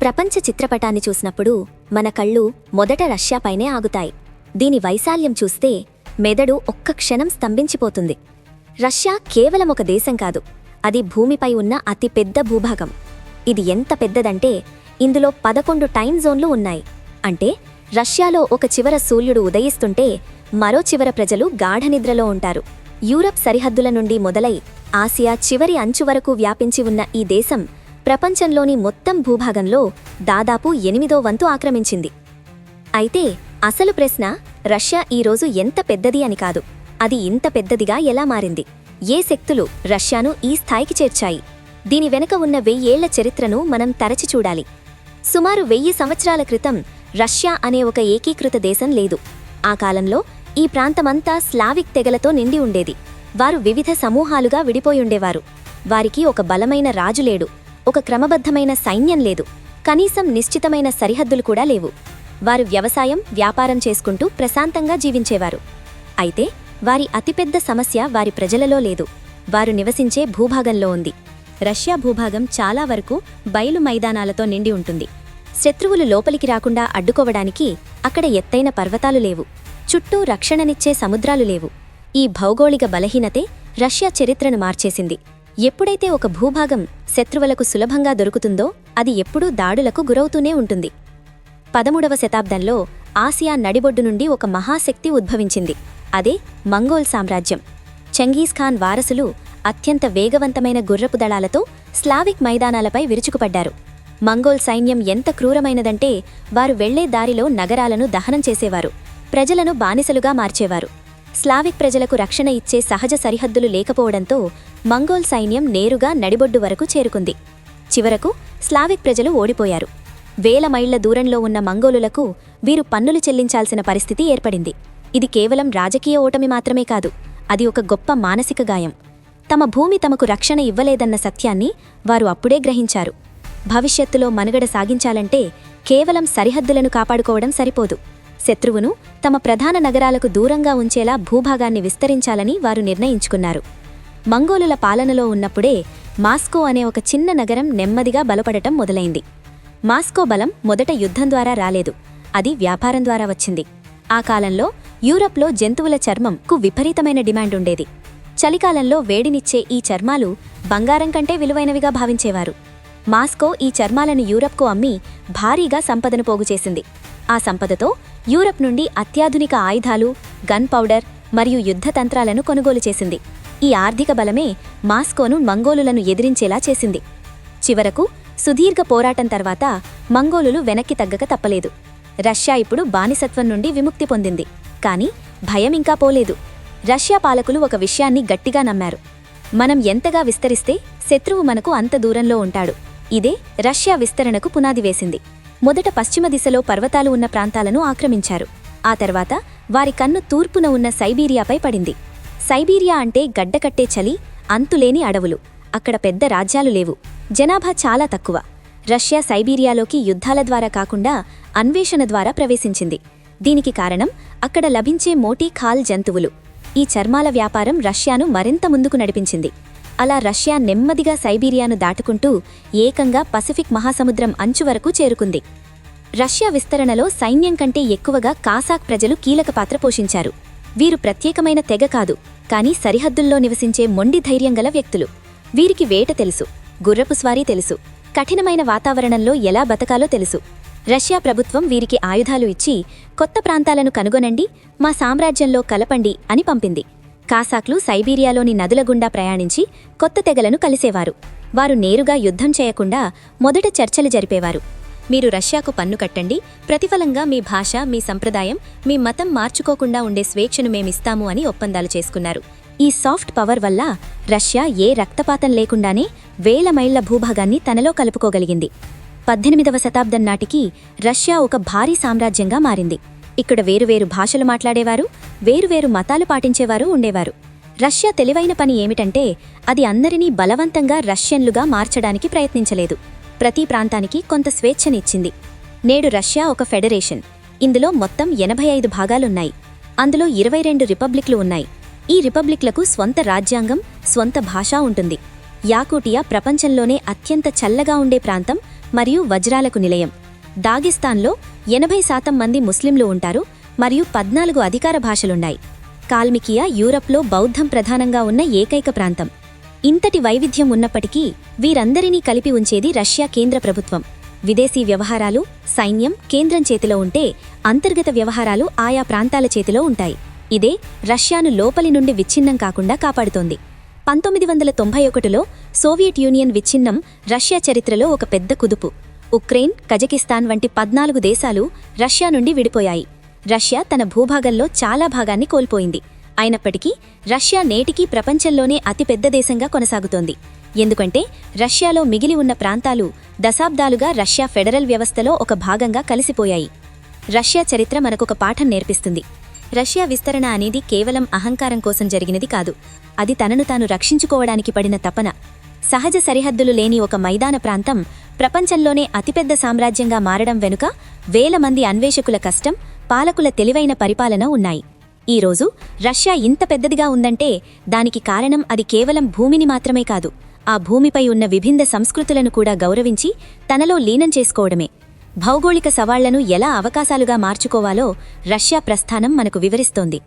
ప్రపంచ చిత్రపటాన్ని చూసినప్పుడు మన కళ్ళు మొదట రష్యాపైనే ఆగుతాయి. దీని వైశాల్యం చూస్తే మెదడు ఒక్క క్షణం స్తంభించిపోతుంది. రష్యా కేవలం ఒక దేశం కాదు, అది భూమిపై ఉన్న అతి పెద్ద భూభాగం. ఇది ఎంత పెద్దదంటే ఇందులో 11 టైమ్ జోన్లు ఉన్నాయి. అంటే రష్యాలో ఒక చివర సూర్యుడు ఉదయిస్తుంటే మరో చివర ప్రజలు గాఢనిద్రలో ఉంటారు. యూరప్ సరిహద్దుల నుండి మొదలై ఆసియా చివరి అంచు వరకు వ్యాపించి ఉన్న ఈ దేశం ప్రపంచంలోని మొత్తం భూభాగంలో దాదాపు 8వ వంతు ఆక్రమించింది. అయితే అసలు ప్రశ్న రష్యా ఈరోజు ఎంత పెద్దది అని కాదు, అది ఇంత పెద్దదిగా ఎలా మారింది? ఏ శక్తులు రష్యాను ఈ స్థాయికి చేర్చాయి? దీని వెనుక ఉన్న 1000 ఏళ్ల చరిత్రను మనం తరచి చూడాలి. సుమారు 1000 సంవత్సరాల క్రితం రష్యా అనే ఒక ఏకీకృత దేశం లేదు. ఆ కాలంలో ఈ ప్రాంతమంతా స్లావిక్ తెగలతో నిండి ఉండేది. వారు వివిధ సమూహాలుగా విడిపోయుండేవారు. వారికి ఒక బలమైన రాజు లేడు, ఒక క్రమబద్ధమైన సైన్యం లేదు, కనీసం నిశ్చితమైన సరిహద్దులు కూడా లేవు. వారు వ్యవసాయం, వ్యాపారం చేసుకుంటూ ప్రశాంతంగా జీవించేవారు. అయితే వారి అతిపెద్ద సమస్య వారి ప్రజలలో లేదు, వారు నివసించే భూభాగంలో ఉంది. రష్యా భూభాగం చాలా వరకు బయలు మైదానాలతో నిండి ఉంటుంది. శత్రువులు లోపలికి రాకుండా అడ్డుకోవడానికి అక్కడ ఎత్తైన పర్వతాలు లేవు, చుట్టూ రక్షణనిచ్చే సముద్రాలు లేవు. ఈ భౌగోళిక బలహీనతే రష్యా చరిత్రను మార్చేసింది. ఎప్పుడైతే ఒక భూభాగం శత్రువులకు సులభంగా దొరుకుతుందో అది ఎప్పుడూ దాడులకు గురవుతూనే ఉంటుంది. 13వ శతాబ్దంలో ఆసియా నడిబొడ్డు నుండి ఒక మహాశక్తి ఉద్భవించింది. అదే మంగోల్ సామ్రాజ్యం. చెంగీజ్ ఖాన్ వారసులు అత్యంత వేగవంతమైన గుర్రపు దళాలతో స్లావిక్ మైదానాలపై విరుచుకుపడ్డారు. మంగోల్ సైన్యం ఎంత క్రూరమైనదంటే వారు వెళ్లే దారిలో నగరాలను దహనం చేసేవారు, ప్రజలను బానిసలుగా మార్చేవారు. స్లావిక్ ప్రజలకు రక్షణ ఇచ్చే సహజ సరిహద్దులు లేకపోవడంతో మంగోల్ సైన్యం నేరుగా నడిబొడ్డు వరకు చేరుకుంది. చివరకు స్లావిక్ ప్రజలు ఓడిపోయారు. 1000 మైళ్ల దూరంలో ఉన్న మంగోలులకు వీరు పన్నులు చెల్లించాల్సిన పరిస్థితి ఏర్పడింది. ఇది కేవలం రాజకీయ ఓటమి మాత్రమే కాదు, అది ఒక గొప్ప మానసిక గాయం. తమ భూమి తమకు రక్షణ ఇవ్వలేదన్న సత్యాన్ని వారు అప్పుడే గ్రహించారు. భవిష్యత్తులో మనుగడ సాగించాలంటే కేవలం సరిహద్దులను కాపాడుకోవడం సరిపోదు. శత్రువును తమ ప్రధాన నగరాలకు దూరంగా ఉంచేలా భూభాగాన్ని విస్తరించాలని వారు నిర్ణయించుకున్నారు. మంగోలుల పాలనలో ఉన్నప్పుడే మాస్కో అనే ఒక చిన్న నగరం నెమ్మదిగా బలపడటం మొదలైంది. మాస్కో బలం మొదట యుద్ధం ద్వారా రాలేదు, అది వ్యాపారం ద్వారా వచ్చింది. ఆ కాలంలో యూరప్లో జంతువుల చర్మంకు విపరీతమైన డిమాండ్ ఉండేది. చలికాలంలో వేడినిచ్చే ఈ చర్మాలు బంగారం కంటే విలువైనవిగా భావించేవారు. మాస్కో ఈ చర్మాలను యూరప్కు అమ్మి భారీగా సంపదను పోగుచేసింది. ఆ సంపదతో యూరప్ నుండి అత్యాధునిక ఆయుధాలు, గన్ పౌడర్ మరియు యుద్ధ తంత్రాలను కొనుగోలు చేసింది. ఈ ఆర్థిక బలమే మాస్కోను మంగోలులను ఎదిరించేలా చేసింది. చివరకు సుదీర్ఘ పోరాటం తర్వాత మంగోలులు వెనక్కి తగ్గక తప్పలేదు. రష్యా ఇప్పుడు బానిసత్వం నుండి విముక్తి పొందింది. కానీ భయం ఇంకా పోలేదు. రష్యా పాలకులు ఒక విషయాన్ని గట్టిగా నమ్మారు: మనం ఎంతగా విస్తరిస్తే శత్రువు మనకు అంత దూరంలో ఉంటాడు. ఇదే రష్యా విస్తరణకు పునాది వేసింది. మొదట పశ్చిమ దిశలో పర్వతాలు ఉన్న ప్రాంతాలను ఆక్రమించారు. ఆ తర్వాత వారి కన్ను తూర్పున ఉన్న సైబీరియాపై పడింది. సైబీరియా అంటే గడ్డకట్టే చలి, అంతులేని అడవులు. అక్కడ పెద్ద రాజ్యాలు లేవు, జనాభా చాలా తక్కువ. రష్యా సైబీరియాలోకి యుద్ధాల ద్వారా కాకుండా అన్వేషణ ద్వారా ప్రవేశించింది. దీనికి కారణం అక్కడ లభించే మోటీ ఖాల్ జంతువులు. ఈ చర్మాల వ్యాపారం రష్యాను మరింత ముందుకు నడిపించింది. అలా రష్యా నెమ్మదిగా సైబీరియాను దాటుకుంటూ ఏకంగా పసిఫిక్ మహాసముద్రం అంచు వరకు చేరుకుంది. రష్యా విస్తరణలో సైన్యం కంటే ఎక్కువగా కాసాక్ ప్రజలు కీలక పాత్ర పోషించారు. వీరు ప్రత్యేకమైన తెగ కాదు, కానీ సరిహద్దుల్లో నివసించే మొండి ధైర్యం గల వ్యక్తులు. వీరికి వేట తెలుసు, గుర్రపు స్వారీ తెలుసు, కఠినమైన వాతావరణంలో ఎలా బతకాలో తెలుసు. రష్యా ప్రభుత్వం వీరికి ఆయుధాలు ఇచ్చి కొత్త ప్రాంతాలను కనుగొనండి, మా సామ్రాజ్యంలో కలపండి అని పంపింది. కాసాక్లు సైబీరియాలోని నదుల గుండా ప్రయాణించి కొత్త తెగలను కలిసేవారు. వారు నేరుగా యుద్ధం చేయకుండా మొదట చర్చలు జరిపేవారు. మీరు రష్యాకు పన్ను కట్టండి, ప్రతిఫలంగా మీ భాష, మీ సంప్రదాయం, మీ మతం మార్చుకోకుండా ఉండే స్వేచ్ఛను మేమిస్తాము అని ఒప్పందాలు చేసుకున్నారు. ఈ సాఫ్ట్ పవర్ వల్ల రష్యా ఏ రక్తపాతం లేకుండానే 1000 మైళ్ల భూభాగాన్ని తనలో కలుపుకోగలిగింది. 18వ శతాబ్దం నాటికి రష్యా ఒక భారీ సామ్రాజ్యంగా మారింది. ఇక్కడ వేరువేరు భాషలు మాట్లాడేవారు, వేరువేరు మతాలు పాటించేవారు ఉండేవారు. రష్యా తెలివైన పని ఏమిటంటే అది అందరినీ బలవంతంగా రష్యన్లుగా మార్చడానికి ప్రయత్నించలేదు. ప్రతి ప్రాంతానికి కొంత స్వేచ్ఛనిచ్చింది. నేడు రష్యా ఒక ఫెడరేషన్. ఇందులో మొత్తం 85 భాగాలున్నాయి. అందులో 22 రిపబ్లిక్లు ఉన్నాయి. ఈ రిపబ్లిక్లకు స్వంత రాజ్యాంగం, స్వంత భాష ఉంటుంది. యాకూటియా ప్రపంచంలోనే అత్యంత చల్లగా ఉండే ప్రాంతం మరియు వజ్రాలకు నిలయం. దాగిస్తాన్లో 80% మంది ముస్లింలు ఉంటారు మరియు 14 అధికార భాషలున్నాయి. కాల్మికియా యూరప్లో బౌద్ధం ప్రధానంగా ఉన్న ఏకైక ప్రాంతం. ఇంతటి వైవిధ్యం ఉన్నప్పటికీ వీరందరినీ కలిపి ఉంచేది రష్యా కేంద్ర ప్రభుత్వం. విదేశీ వ్యవహారాలు, సైన్యం కేంద్రం చేతిలో ఉంటే అంతర్గత వ్యవహారాలు ఆయా ప్రాంతాల చేతిలో ఉంటాయి. ఇదే రష్యాను లోపలి నుండి విచ్ఛిన్నం కాకుండా కాపాడుతోంది. 1991లో సోవియట్ యూనియన్ విచ్ఛిన్నం రష్యా చరిత్రలో ఒక పెద్ద కుదుపు. ఉక్రెయిన్, కజకిస్తాన్ వంటి 14 దేశాలు రష్యా నుండి విడిపోయాయి. రష్యా తన భూభాగంలో చాలా భాగాన్ని కోల్పోయింది. అయినప్పటికీ రష్యా నేటికీ ప్రపంచంలోనే అతిపెద్ద దేశంగా కొనసాగుతోంది. ఎందుకంటే రష్యాలో మిగిలి ఉన్న ప్రాంతాలు దశాబ్దాలుగా రష్యా ఫెడరల్ వ్యవస్థలో ఒక భాగంగా కలిసిపోయాయి. రష్యా చరిత్ర మనకొక పాఠం నేర్పిస్తుంది. రష్యా విస్తరణ అనేది కేవలం అహంకారం కోసం జరిగినది కాదు. అది తనను తాను రక్షించుకోవడానికి పడిన తపన. సహజ సరిహద్దులు లేని ఒక మైదాన ప్రాంతం ప్రపంచంలోనే అతిపెద్ద సామ్రాజ్యంగా మారడం వెనుక వేల మంది అన్వేషకుల కష్టం, పాలకుల తెలివైన పరిపాలన ఉన్నాయి. ఈరోజు రష్యా ఇంత పెద్దదిగా ఉందంటే దానికి కారణం అది కేవలం భూమిని మాత్రమే కాదు, ఆ భూమిపై ఉన్న విభిన్న సంస్కృతులను కూడా గౌరవించి తనలో లీనం చేసుకోవడమే. భౌగోళిక సవాళ్లను ఎలా అవకాశాలుగా మార్చుకోవాలో రష్యా ప్రస్థానం మనకు వివరిస్తోంది.